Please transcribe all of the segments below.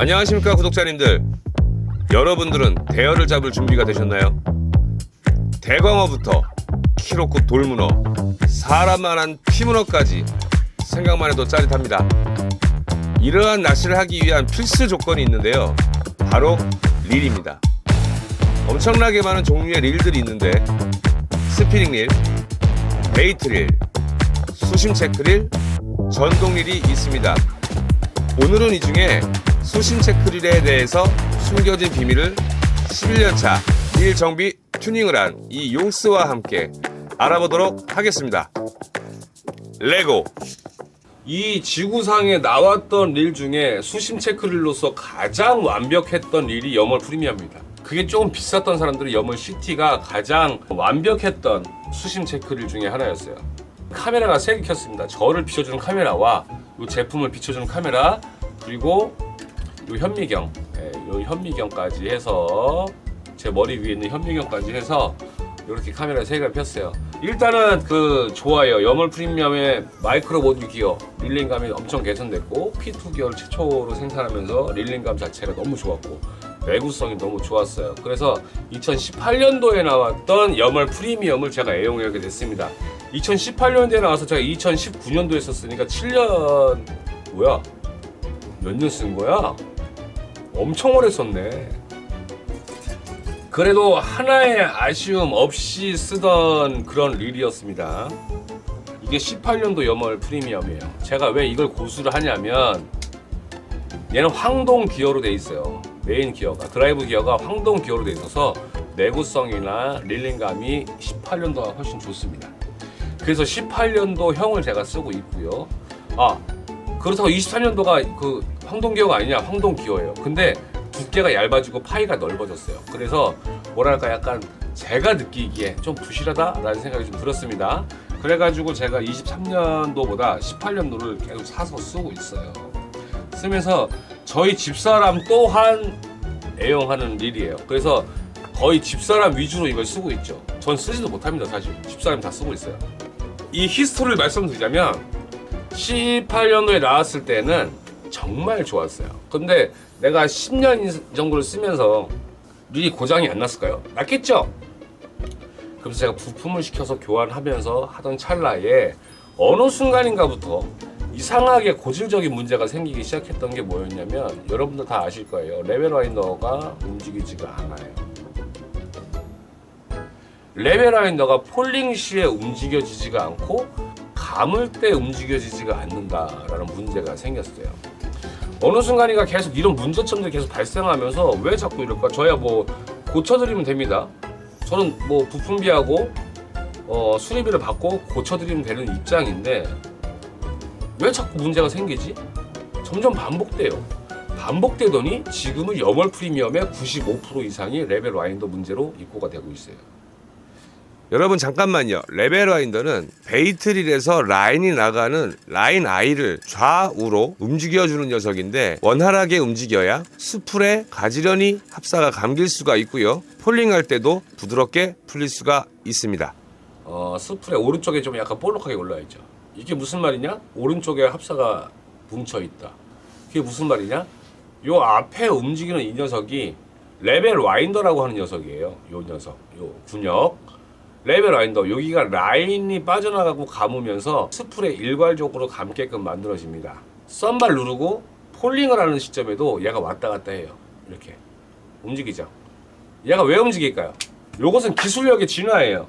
안녕하십니까 구독자님들. 여러분들은 대여를 잡을 준비가 되셨나요? 대광어부터 키로급 돌문어, 사람만한 피문어까지 생각만 해도 짜릿합니다. 이러한 낚시를 하기 위한 필수 조건이 있는데요, 바로 릴입니다. 엄청나게 많은 종류의 릴들이 있는데 스피닝 릴, 베이트 릴, 수심 체크 릴, 전동 릴이 있습니다. 오늘은 이 중에 수심 체크릴에 대해서 숨겨진 비밀을 11년차 릴 정비 튜닝을 한 이 용스와 함께 알아보도록 하겠습니다. 레고! 이 지구상에 나왔던 릴 중에 수심 체크릴로서 가장 완벽했던 릴이 여멀 프리미엄입니다. 그게 조금 비쌌던 사람들은 여멀 CT가 가장 완벽했던 수심 체크릴 중에 하나였어요. 카메라가 3개 켰습니다. 저를 비춰주는 카메라와 이 제품을 비춰주는 카메라, 그리고 이 현미경, 이 현미경까지 해서 제 머리 위에 있는 현미경까지 해서 이렇게 카메라 3개를 폈어요. 일단은 좋아요. 여멀 프리미엄의 마이크로 모듈 기어 릴링감이 엄청 개선됐고, P2 기어를 최초로 생산하면서 릴링감 자체가 너무 좋았고 내구성이 너무 좋았어요. 그래서 2018년도에 나왔던 여멀 프리미엄을 제가 애용하게 됐습니다. 2018년도에 나와서 제가 2019년도에 썼으니까 7년 뭐야? 몇 년 쓴 거야? 엄청 오래 썼네. 그래도 하나의 아쉬움 없이 쓰던 그런 릴이었습니다. 이게 18년도 여멀 프리미엄이에요. 제가 왜 이걸 고수를 하냐면, 얘는 황동 기어로 돼 있어요. 메인 기어가, 드라이브 기어가 황동 기어로 돼 있어서 내구성이나 릴링감이 18년도가 훨씬 좋습니다. 그래서 18년도 형을 제가 쓰고 있고요. 그렇다고 23년도가 황동 기어가 아니냐? 황동 기어예요. 근데 두께가 얇아지고 파이가 넓어졌어요. 그래서 뭐랄까, 약간 제가 느끼기에 좀 부실하다라는 생각이 좀 들었습니다. 그래가지고 제가 23년도보다 18년도를 계속 사서 쓰고 있어요. 쓰면서 저희 집사람 또한 애용하는 릴이에요. 그래서 거의 집사람 위주로 이걸 쓰고 있죠. 전 쓰지도 못합니다. 사실 집사람이 다 쓰고 있어요. 이 히스토리를 말씀드리자면, 18년도에 나왔을 때는 정말 좋았어요. 근데 내가 10년 정도를 쓰면서 릴이 고장이 안 났을까요? 났겠죠? 그래서 제가 부품을 시켜서 교환하면서 하던 찰나에 어느 순간인가부터 이상하게 고질적인 문제가 생기기 시작했던 게 뭐였냐면, 여러분들 다 아실 거예요. 레벨 와인더가 움직이지가 않아요. 레벨 와인더가 폴링 시에 움직여지지가 않고 감을 때 움직여지지가 않는다라는 문제가 생겼어요. 어느 순간인가 계속 이런 문제점들이 계속 발생하면서 왜 자꾸 이럴까? 저야 뭐 고쳐드리면 됩니다. 저는 뭐 부품비하고 수리비를 받고 고쳐드리면 되는 입장인데 왜 자꾸 문제가 생기지? 점점 반복돼요. 반복되더니 지금은 여멀 프리미엄의 95% 이상이 레벨 와인더 문제로 입고가 되고 있어요. 여러분 잠깐만요. 레벨 와인더는 베이트릴에서 라인이 나가는 라인 아이를 좌우로 움직여주는 녀석인데, 원활하게 움직여야 수풀에 가지런히 합사가 감길 수가 있고요, 폴링할 때도 부드럽게 풀릴 수가 있습니다. 수풀에 오른쪽에 좀 약간 볼록하게 올라있죠. 이게 무슨 말이냐? 오른쪽에 합사가 뭉쳐있다. 그게 무슨 말이냐? 요 앞에 움직이는 이 녀석이 레벨 와인더라고 하는 녀석이에요. 요 녀석, 요 군역. 레벨 와인더, 여기가 라인이 빠져나가고 감으면서 스풀에 일괄적으로 감게끔 만들어집니다. 썬발 누르고 폴링을 하는 시점에도 얘가 왔다 갔다 해요. 이렇게 움직이죠. 얘가 왜 움직일까요? 요것은 기술력의 진화예요.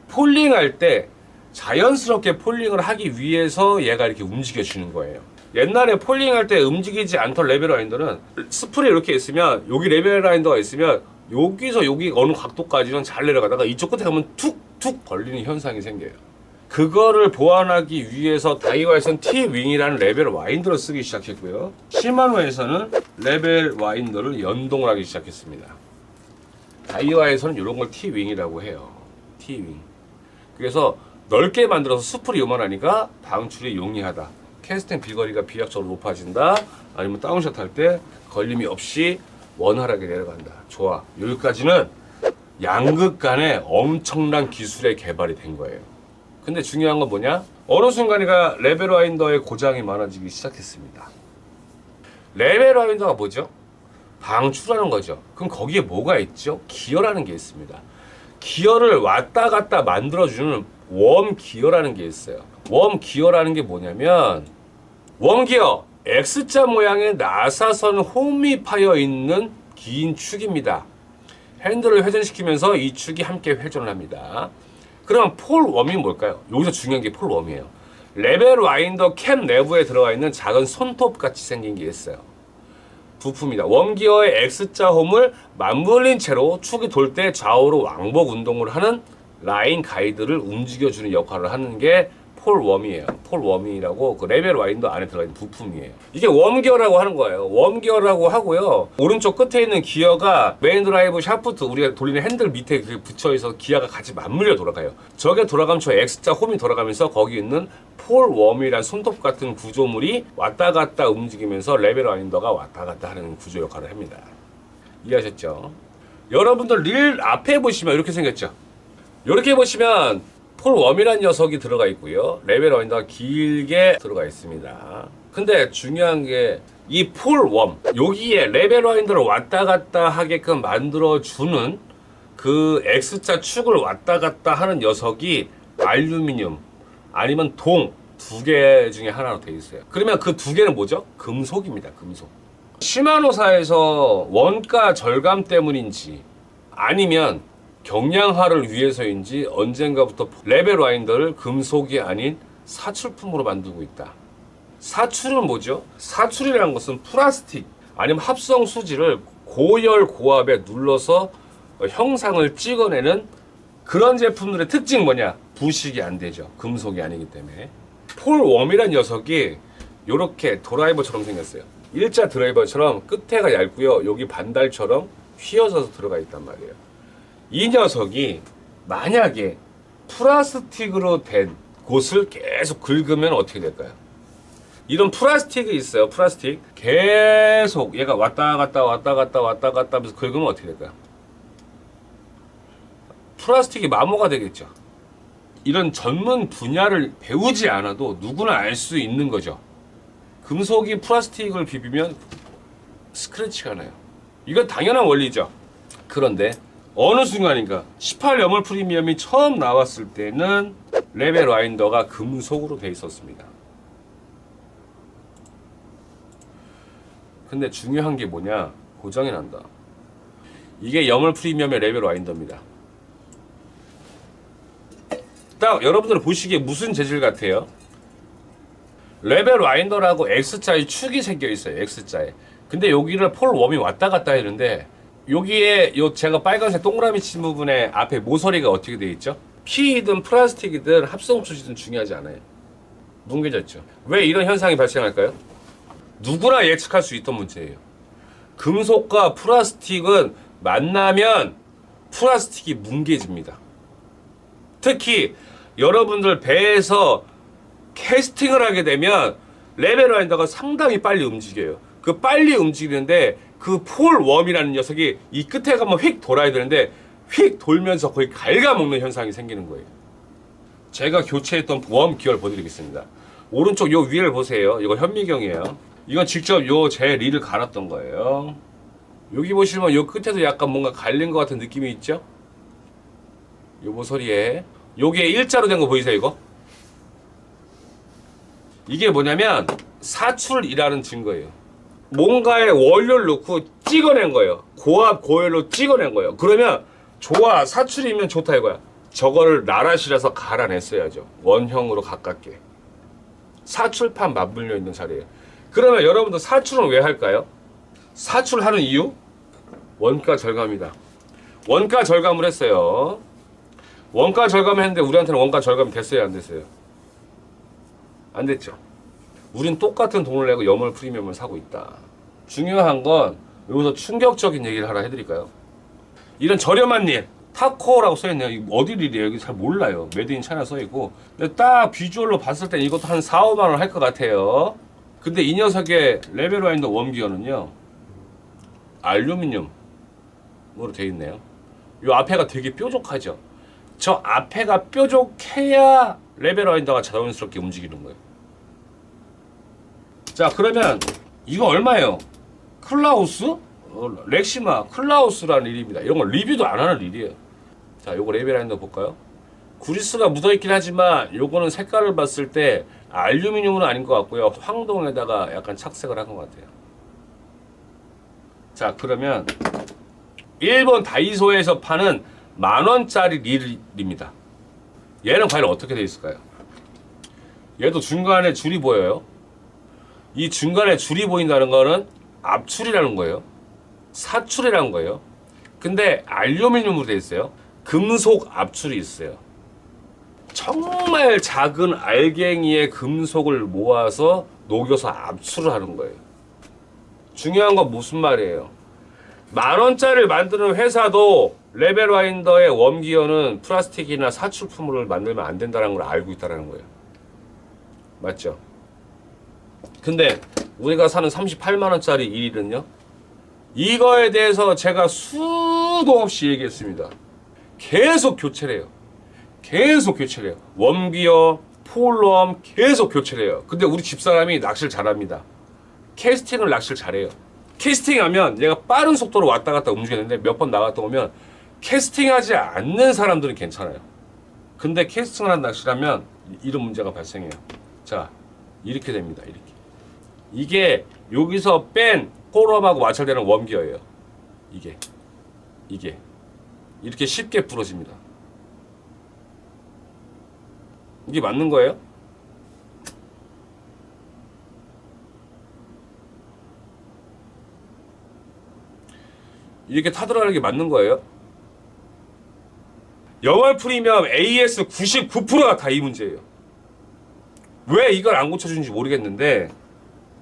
폴링할 때 자연스럽게 폴링을 하기 위해서 얘가 이렇게 움직여주는 거예요. 옛날에 폴링할 때 움직이지 않던 레벨 와인더는 스풀에 이렇게 있으면, 여기 레벨 와인더가 있으면 여기서 여기 어느 각도까지는 잘 내려가다가 이쪽 끝에 가면 툭툭 걸리는 현상이 생겨요. 그거를 보완하기 위해서 다이와에서는 T-윙이라는 레벨 와인더를 쓰기 시작했고요. 시마노에서는 레벨 와인더를 연동을 하기 시작했습니다. 다이와에서는 이런 걸 T-윙이라고 해요. T-윙. 그래서 넓게 만들어서 수풀이 요만하니까 방출이 용이하다. 캐스팅 비거리가 비약적으로 높아진다. 아니면 다운샷 할 때 걸림이 없이 원활하게 내려간다. 좋아. 여기까지는 양극 간에 엄청난 기술의 개발이 된 거예요. 근데 중요한 건 뭐냐? 어느 순간인가 레벨 와인더의 고장이 많아지기 시작했습니다. 레벨 와인더가 뭐죠? 방출하는 거죠. 그럼 거기에 뭐가 있죠? 기어라는 게 있습니다. 기어를 왔다 갔다 만들어주는 웜 기어라는 게 있어요. 웜 기어라는 게 뭐냐면 웜 기어 X자 모양의 나사선 홈이 파여 있는 긴 축입니다. 핸들을 회전시키면서 이 축이 함께 회전을 합니다. 그럼 폴 웜이 뭘까요? 여기서 중요한 게 폴 웜이에요. 레벨 와인더 캡 내부에 들어가 있는 작은 손톱 같이 생긴 게 있어요. 부품이다. 웜기어의 X자 홈을 맞물린 채로 축이 돌 때 좌우로 왕복 운동을 하는 라인 가이드를 움직여주는 역할을 하는 게 폴 웜이에요. 폴 웜이라고 그 레벨 와인더 안에 들어가 있는 부품이에요. 이게 웜기어라고 하는 거예요. 웜기어라고 하고요. 오른쪽 끝에 있는 기어가 메인 드라이브 샤프트 우리가 돌리는 핸들 밑에 붙여 있어서 기어가 같이 맞물려 돌아가요. 저게 돌아가면 저 X자 홈이 돌아가면서 거기 있는 폴 웜이란 손톱 같은 구조물이 왔다 갔다 움직이면서 레벨 와인더가 왔다 갔다 하는 구조 역할을 합니다. 이해하셨죠? 여러분들 릴 앞에 보시면 이렇게 생겼죠? 이렇게 보시면 폴 웜이라는 녀석이 들어가 있고요. 레벨 와인더가 길게 들어가 있습니다. 근데 중요한 게 이 폴 웜, 여기에 레벨 와인더를 왔다 갔다 하게끔 만들어주는 그 X자 축을 왔다 갔다 하는 녀석이 알루미늄 아니면 동 두 개 중에 하나로 되어 있어요. 그러면 그 두 개는 뭐죠? 금속입니다. 금속. 시마노사에서 원가 절감 때문인지 아니면 경량화를 위해서인지 언젠가부터 레벨 와인더를 금속이 아닌 사출품으로 만들고 있다. 사출은 뭐죠? 사출이라는 것은 플라스틱 아니면 합성 수지를 고열 고압에 눌러서 형상을 찍어내는 그런 제품들의 특징이 뭐냐? 부식이 안 되죠. 금속이 아니기 때문에. 폴 웜이란 녀석이 이렇게 드라이버처럼 생겼어요. 일자 드라이버처럼 끝에가 얇고요. 여기 반달처럼 휘어져서 들어가 있단 말이에요. 이 녀석이 만약에 플라스틱으로 된 곳을 계속 긁으면 어떻게 될까요? 이런 플라스틱이 있어요. 플라스틱. 계속 얘가 왔다 갔다 왔다 갔다 왔다 갔다 하면서 긁으면 어떻게 될까요? 플라스틱이 마모가 되겠죠. 이런 전문 분야를 배우지 않아도 누구나 알 수 있는 거죠. 금속이 플라스틱을 비비면 스크래치가 나요. 이건 당연한 원리죠. 그런데 어느 순간인가 18염월 프리미엄이 처음 나왔을 때는 레벨 와인더가 금속으로 돼 있었습니다. 근데 중요한 게 뭐냐? 고장이 난다. 이게 염월 프리미엄의 레벨 와인더입니다. 딱 여러분들 보시기에 무슨 재질 같아요? 레벨 와인더라고 X자의 축이 생겨 있어요. X자에. 근데 여기를 폴 웜이 왔다 갔다 했는데 여기에 요 제가 빨간색 동그라미 친 부분에 앞에 모서리가 어떻게 되어 있죠? 피이든 플라스틱이든 합성 수지든 중요하지 않아요. 뭉개졌죠. 왜 이런 현상이 발생할까요? 누구나 예측할 수 있던 문제예요. 금속과 플라스틱은 만나면 플라스틱이 뭉개집니다. 특히 여러분들 배에서 캐스팅을 하게 되면 레벨 와인더가 상당히 빨리 움직여요. 그 빨리 움직이는데 그 폴 웜이라는 녀석이 이 끝에 가면 휙 돌아야 되는데 휙 돌면서 거의 갉아먹는 현상이 생기는 거예요. 제가 교체했던 웜 기어를 보여드리겠습니다. 오른쪽 요 위를 보세요. 이거 현미경이에요. 이건 직접 요 제 릴을 갈았던 거예요. 여기 보시면 요 끝에도 약간 뭔가 갈린 것 같은 느낌이 있죠? 요 모서리에 요게 일자로 된 거 보이세요? 이거? 이게 뭐냐면 사출이라는 증거예요. 뭔가에 원료를 넣고 찍어낸 거예요. 고압 고열로 찍어낸 거예요. 그러면 좋아, 사출이면 좋다 이거야. 저거를 나라실에서 갈아냈어야죠. 원형으로 가깝게. 사출판 맞물려 있는 자리에. 그러면 여러분들 사출은 왜 할까요? 사출하는 이유? 원가 절감이다. 원가 절감을 했어요. 원가 절감을 했는데 우리한테는 원가 절감이 됐어요, 안 됐어요? 안 됐죠. 우린 똑같은 돈을 내고 염월 프리미엄을 사고 있다. 중요한 건 여기서 충격적인 얘기를 하나 해드릴까요? 이런 저렴한 릴, 타코라고 써있네요. 이거 어디 릴이에요? 여기 잘 몰라요. 메드 인 차이나 써있고. 근데 딱 비주얼로 봤을 때 이것도 한 4, 5만 원 할 것 같아요. 근데 이 녀석의 레벨 와인더 웜기어는요, 알루미늄으로 되어 있네요. 이 앞에가 되게 뾰족하죠. 저 앞에가 뾰족해야 레벨 와인더가 자연스럽게 움직이는 거예요. 자, 그러면 이거 얼마예요? 클라우스? 렉시마 클라우스라는 일입니다. 이런 거 리뷰도 안 하는 일이에요. 자, 요거 레벨라인더 볼까요? 구리스가 묻어있긴 하지만 요거는 색깔을 봤을 때 알루미늄은 아닌 것 같고요. 황동에다가 약간 착색을 한 것 같아요. 자, 그러면 일본 다이소에서 파는 10,000원짜리 릴입니다. 얘는 과연 어떻게 되어 있을까요? 얘도 중간에 줄이 보여요. 이 중간에 줄이 보인다는 거는 압출이라는 거예요. 사출이라는 거예요. 근데 알루미늄으로 되어 있어요. 금속 압출이 있어요. 정말 작은 알갱이의 금속을 모아서 녹여서 압출을 하는 거예요. 중요한 건 무슨 말이에요? 10,000원짜리를 만드는 회사도 레벨와인더의 웜기어는 플라스틱이나 사출품을 만들면 안 된다는 걸 알고 있다는 거예요. 맞죠? 근데 우리가 사는 38만원짜리 일은요, 이거에 대해서 제가 수도 없이 얘기했습니다. 계속 교체를 해요. 계속 교체를 해요. 웜기어, 폴럼 계속 교체를 해요. 근데 우리 집사람이 낚시를 잘합니다. 캐스팅을 낚시를 잘해요. 캐스팅하면 얘가 빠른 속도로 왔다 갔다 움직이는데 몇 번 나갔다 오면 캐스팅하지 않는 사람들은 괜찮아요. 근데 캐스팅을 한 낚시라면 이런 문제가 발생해요. 자, 이렇게 됩니다. 이렇게. 이게 여기서 뺀 폴럼하고 마찰되는 웜기어예요. 이게 이렇게 쉽게 부러집니다. 이게 맞는 거예요? 이렇게 타들어가는 게 맞는 거예요? 영월 프리미엄 AS 99%가 다 이 문제예요. 왜 이걸 안 고쳐주는지 모르겠는데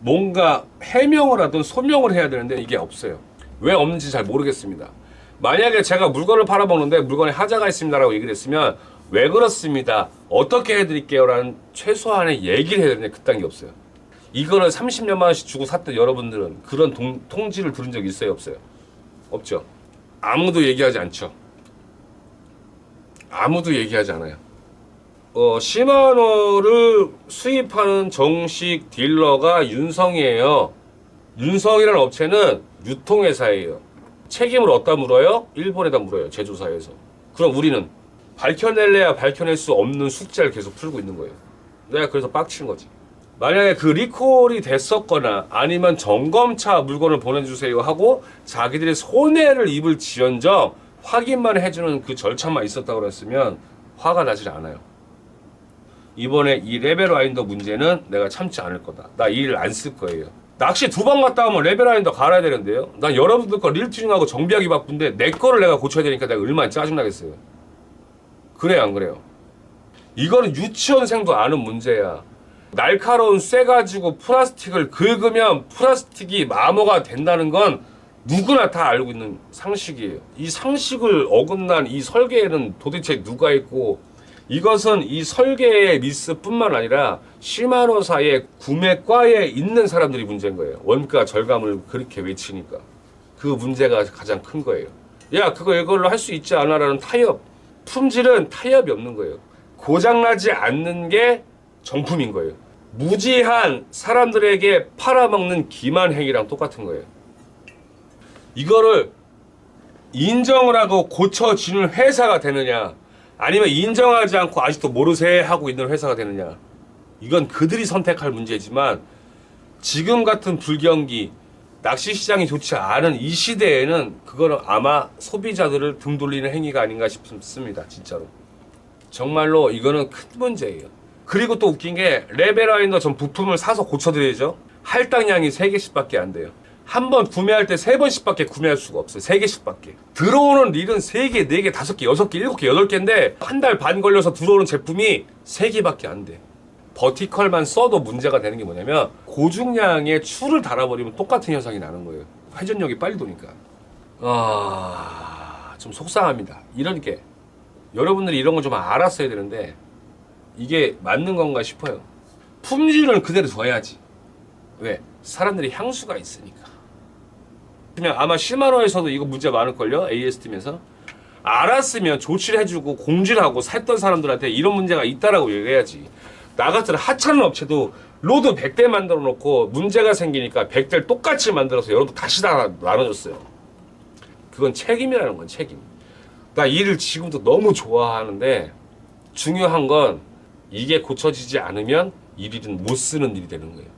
뭔가 해명을 하든 소명을 해야 되는데 이게 없어요. 왜 없는지 잘 모르겠습니다. 만약에 제가 물건을 팔아먹는데 물건에 하자가 있습니다라고 얘기를 했으면 왜 그렇습니다, 어떻게 해드릴게요 라는 최소한의 얘기를 해야 되는데 그딴 게 없어요. 이거를 30몇만 원씩 주고 샀던 여러분들은 그런 통지를 들은 적 있어요, 없어요? 없죠. 아무도 얘기하지 않죠. 아무도 얘기하지 않아요. 시마노를 수입하는 정식 딜러가 윤성이에요. 윤성이라는 업체는 유통회사예요. 책임을 어디다 물어요? 일본에다 물어요. 제조사에서. 그럼 우리는 밝혀낼래야 밝혀낼 수 없는 숙제를 계속 풀고 있는 거예요. 내가 그래서 빡친 거지. 만약에 그 리콜이 됐었거나 아니면 점검차 물건을 보내주세요 하고 자기들이 손해를 입을 지연정 확인만 해주는 그 절차만 있었다고 그랬으면 화가 나질 않아요. 이번에 이 레벨 와인더 문제는 내가 참지 않을 거다. 나 이 일 안 쓸 거예요. 낚시 2번 갔다 오면 레벨 와인더 갈아야 되는데요. 난 여러분들 거 릴 튜닝하고 정비하기 바쁜데 내 거를 내가 고쳐야 되니까 내가 얼마나 짜증나겠어요. 그래요, 안 그래요? 이거는 유치원생도 아는 문제야. 날카로운 쇠 가지고 플라스틱을 긁으면 플라스틱이 마모가 된다는 건 누구나 다 알고 있는 상식이에요. 이 상식을 어긋난 이 설계에는 도대체 누가 있고, 이것은 이 설계의 미스뿐만 아니라 시마노사의 구매과에 있는 사람들이 문제인 거예요. 원가 절감을 그렇게 외치니까. 그 문제가 가장 큰 거예요. 야, 그거 이걸로 할 수 있지 않아? 라는 타협. 품질은 타협이 없는 거예요. 고장나지 않는 게 정품인 거예요. 무지한 사람들에게 팔아먹는 기만행위랑 똑같은 거예요. 이거를 인정을 하고 고쳐지는 회사가 되느냐, 아니면 인정하지 않고 아직도 모르세 하고 있는 회사가 되느냐, 이건 그들이 선택할 문제지만 지금 같은 불경기, 낚시 시장이 좋지 않은 이 시대에는 그거는 아마 소비자들을 등 돌리는 행위가 아닌가 싶습니다. 진짜로. 정말로 이거는 큰 문제예요. 그리고 또 웃긴 게 레벨와인더 전 부품을 사서 고쳐드려야죠. 할당량이 3개씩밖에 안 돼요. 한 번 구매할 때 3번씩밖에 구매할 수가 없어요. 3개씩밖에. 들어오는 릴은 3개, 4개, 5개, 6개, 7개, 8개인데 한 달 반 걸려서 들어오는 제품이 3개밖에 안 돼. 버티컬만 써도 문제가 되는 게 뭐냐면 고중량의 추를 달아버리면 똑같은 현상이 나는 거예요. 회전력이 빨리 도니까. 좀 속상합니다. 이런 게. 여러분들이 이런 걸 좀 알았어야 되는데 이게 맞는 건가 싶어요. 품질은 그대로 둬야지. 왜? 사람들이 향수가 있으니까. 그러면 아마 시마노에서도 이거 문제 많을걸요? AS팀에서. 알았으면 조치를 해주고 공지를 하고 샀던 사람들한테 이런 문제가 있다라고 얘기해야지. 나 같은 하찮은 업체도 로드 100대 만들어 놓고 문제가 생기니까 100대를 똑같이 만들어서 여러분 다시 다 나눠줬어요. 그건 책임이라는 건 책임. 나 이 일을 지금도 너무 좋아하는데 중요한 건 이게 고쳐지지 않으면 이 일은 못 쓰는 일이 되는 거예요.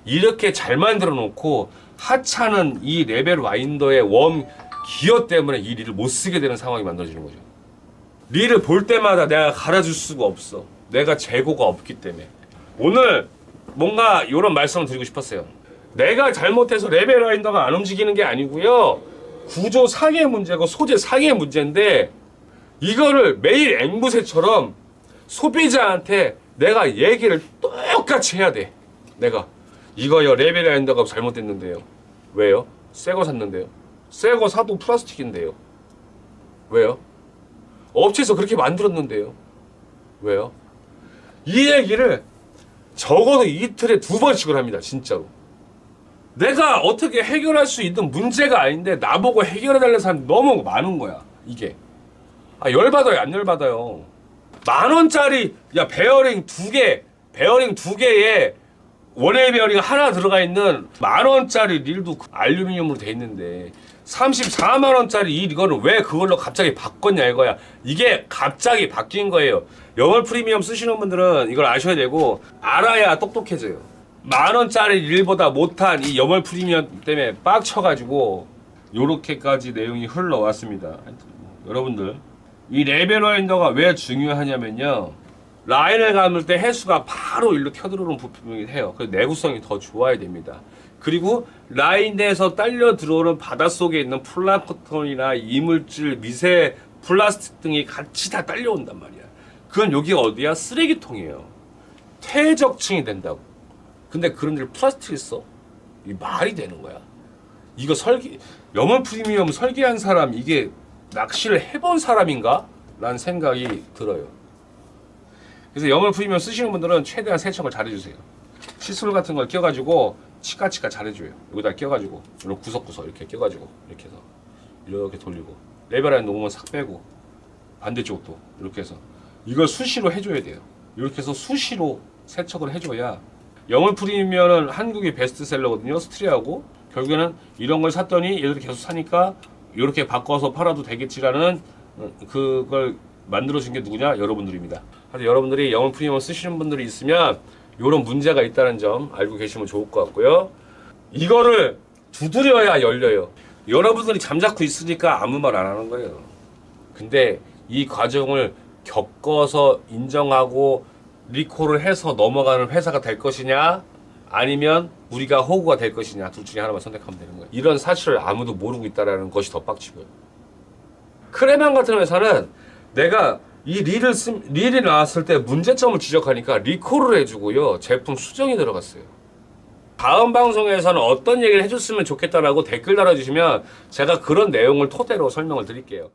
이렇게 잘 만들어 놓고 하찮은 이 레벨 와인더의 웜 기어 때문에 이 릴을 못 쓰게 되는 상황이 만들어지는 거죠. 릴을 볼 때마다 내가 갈아줄 수가 없어. 내가 재고가 없기 때문에. 오늘 뭔가 이런 말씀을 드리고 싶었어요. 내가 잘못해서 레벨 와인더가 안 움직이는 게 아니고요. 구조상의 문제고 소재상의 문제인데 이거를 매일 앵무새처럼 소비자한테 내가 얘기를 똑같이 해야 돼. 내가 이거요 레벨 와인더가 잘못됐는데요. 왜요? 새 거 샀는데요. 새 거 사도 플라스틱인데요. 왜요? 업체에서 그렇게 만들었는데요. 왜요? 이 얘기를 적어도 이틀에 2번씩을 합니다. 진짜로. 내가 어떻게 해결할 수 있는 문제가 아닌데 나보고 해결해달라는 사람이 너무 많은 거야. 이게. 아 열받아요? 안 열받아요? 10,000원짜리 야 베어링 2개 베어링 2개에 원웨이 베어링 하나 들어가 있는 10,000원짜리 릴도 알루미늄으로 돼 있는데 34만원짜리 이거는 왜 그걸로 갑자기 바꿨냐 이거야. 이게 갑자기 바뀐 거예요. 영월 프리미엄 쓰시는 분들은 이걸 아셔야 되고 알아야 똑똑해져요. 10,000원짜리 릴보다 못한 이 영월 프리미엄 때문에 빡쳐가지고 요렇게까지 내용이 흘러왔습니다. 여러분들 이 레벨 와인더가 왜 중요하냐면요. 라인을 감을 때 해수가 바로 일로 튀어들어오는 부품이긴 해요. 그래서 내구성이 더 좋아야 됩니다. 그리고 라인에서 딸려 들어오는 바닷속에 있는 플랑크톤이나 이물질, 미세 플라스틱 등이 같이 다 딸려온단 말이야. 그건 여기가 어디야? 쓰레기통이에요. 퇴적층이 된다고. 근데 그런 데 플라스틱이 있어? 이 말이 되는 거야. 이거 염원 프리미엄 설계한 사람 이게 낚시를 해본 사람인가? 라는 생각이 들어요. 그래서 염원 프리미엄 쓰시는 분들은 최대한 세척을 잘해주세요. 칫솔 같은 걸 껴가지고 치카치카 잘해줘요. 여기다 껴가지고 이렇게 구석구석 이렇게 껴가지고 이렇게 해서 이렇게 돌리고 레벨 안에 놓으면 싹 빼고 반대쪽도 이렇게 해서 이걸 수시로 해줘야 돼요. 이렇게 해서 수시로 세척을 해줘야 염원 프리미엄은 한국의 베스트셀러거든요. 스트리하고 결국에는 이런 걸 샀더니 얘들이 계속 사니까 이렇게 바꿔서 팔아도 되겠지라는 그걸 만들어준 게 누구냐? 여러분들입니다. 그래서 여러분들이 염원 프리미엄 쓰시는 분들이 있으면 이런 문제가 있다는 점 알고 계시면 좋을 것 같고요. 이거를 두드려야 열려요. 여러분들이 잠자코 있으니까 아무 말 안 하는 거예요. 근데 이 과정을 겪어서 인정하고 리콜을 해서 넘어가는 회사가 될 것이냐 아니면 우리가 호구가 될 것이냐 둘 중에 하나만 선택하면 되는 거예요. 이런 사실을 아무도 모르고 있다는 것이 더 빡치고요. 크레만 같은 회사는 내가 이 릴이 나왔을 때 문제점을 지적하니까 리콜을 해주고요. 제품 수정이 들어갔어요. 다음 방송에서는 어떤 얘기를 해줬으면 좋겠다라고 댓글 달아주시면 제가 그런 내용을 토대로 설명을 드릴게요.